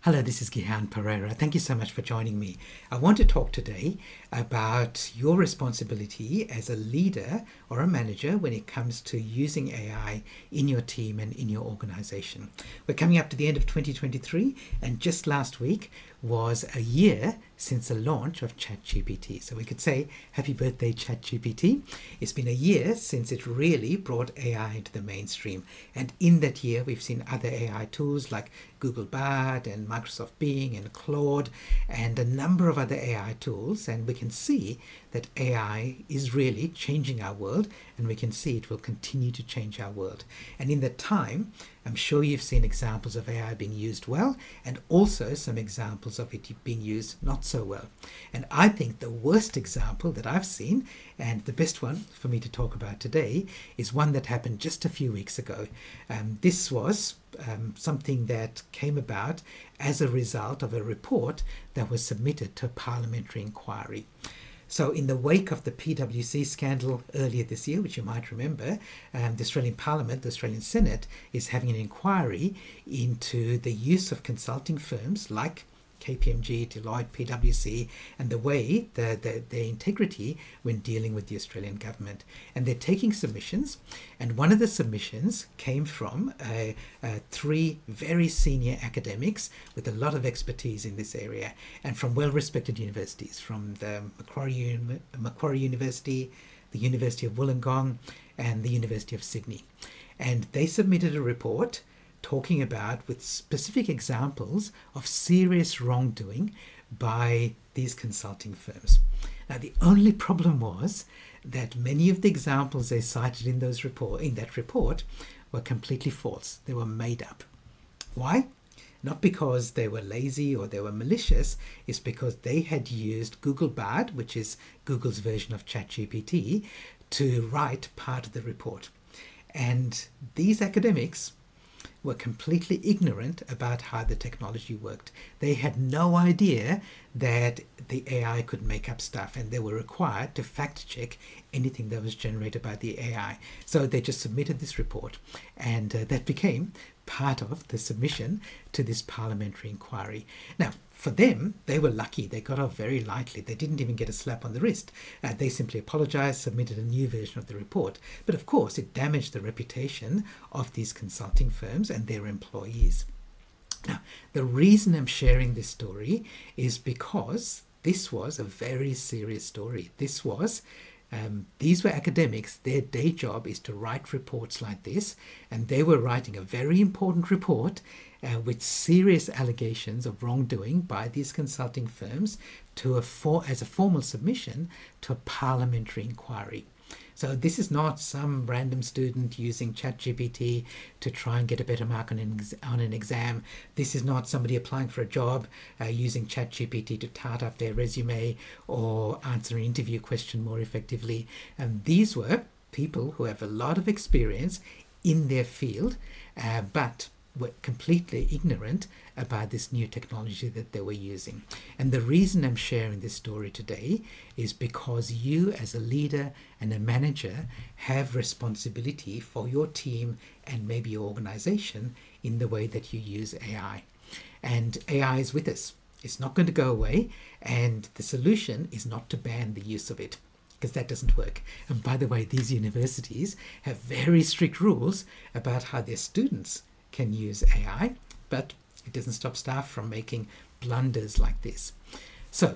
Hello, this is Gihan Pereira. Thank you so much for joining me. I want to talk today about your responsibility as a leader or a manager when it comes to using AI in your team and in your organization. We're coming up to the end of 2023, and just last week was a year since the launch of ChatGPT. So we could say, happy birthday, ChatGPT. It's been a year since it really brought AI into the mainstream. And in that year, we've seen other AI tools like Google Bard and Microsoft Bing and Claude and a number of other AI tools. And we can see that AI is really changing our world, and we can see it will continue to change our world. And in that time, I'm sure you've seen examples of AI being used well, and also some examples of it being used not so well. And I think the worst example that I've seen, and the best one for me to talk about today, is one that happened just a few weeks ago. This was something that came about as a result of a report that was submitted to a parliamentary inquiry. So in the wake of the PwC scandal earlier this year, which you might remember, the Australian Parliament, the Australian Senate, is having an inquiry into the use of consulting firms like KPMG, Deloitte, PwC, and the way, their integrity when dealing with the Australian government. And they're taking submissions, and one of the submissions came from three very senior academics with a lot of expertise in this area, and from well-respected universities, from the Macquarie University, the University of Wollongong, and the University of Sydney. And they submitted a report talking about with specific examples of serious wrongdoing by these consulting firms. Now, the only problem was that many of the examples they cited in that report were completely false. They were made up. Why? Not because they were lazy or they were malicious. It's because they had used Google Bard, which is Google's version of ChatGPT, to write part of the report. And these academics were completely ignorant about how the technology worked. They had no idea that the AI could make up stuff, and they were required to fact check anything that was generated by the AI. So they just submitted this report, and that became part of the submission to this parliamentary inquiry. Now, for them, they were lucky. They got off very lightly. They didn't even get a slap on the wrist. They simply apologized, submitted a new version of the report. But of course, it damaged the reputation of these consulting firms and their employees. Now, the reason I'm sharing this story is because this was a very serious story. These were academics. Their day job is to write reports like this, and they were writing a very important report with serious allegations of wrongdoing by these consulting firms as a formal submission to a parliamentary inquiry. So this is not some random student using ChatGPT to try and get a better mark on an exam. This is not somebody applying for a job using ChatGPT to tart up their resume or answer an interview question more effectively. And these were people who have a lot of experience in their field, but were completely ignorant about this new technology that they were using. And the reason I'm sharing this story today is because you as a leader and a manager have responsibility for your team and maybe your organization in the way that you use AI. And AI is with us. It's not going to go away, and the solution is not to ban the use of it, because that doesn't work. And by the way, these universities have very strict rules about how their students can use AI, but it doesn't stop staff from making blunders like this. So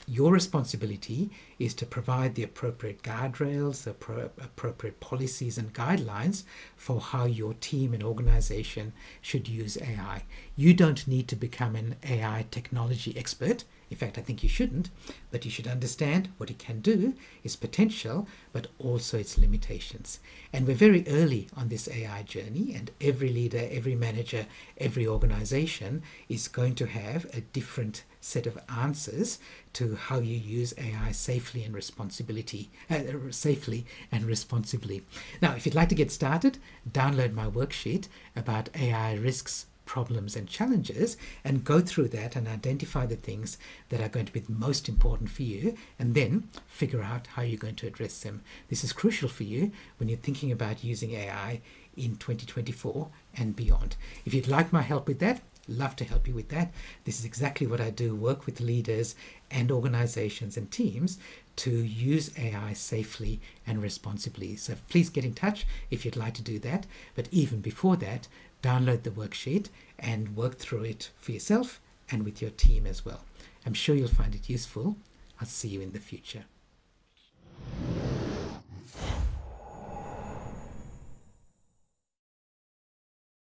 your responsibility is to provide the appropriate guardrails, the appropriate policies and guidelines for how your team and organization should use AI. You don't need to become an AI technology expert. In fact, I think you shouldn't, but you should understand what it can do, its potential, but also its limitations. And we're very early on this AI journey, and every leader, every manager, every organization is going to have a different set of answers to how you use AI safely and responsibly. Now, if you'd like to get started, download my worksheet about AI risks, problems and challenges, and go through that and identify the things that are going to be most important for you, and then figure out how you're going to address them. This is crucial for you when you're thinking about using AI in 2024 and beyond. If you'd like my help with that, love to help you with that. This is exactly what I do, work with leaders and organizations and teams to use AI safely and responsibly. So please get in touch if you'd like to do that. But even before that, download the worksheet and work through it for yourself and with your team as well. I'm sure you'll find it useful. I'll see you in the future.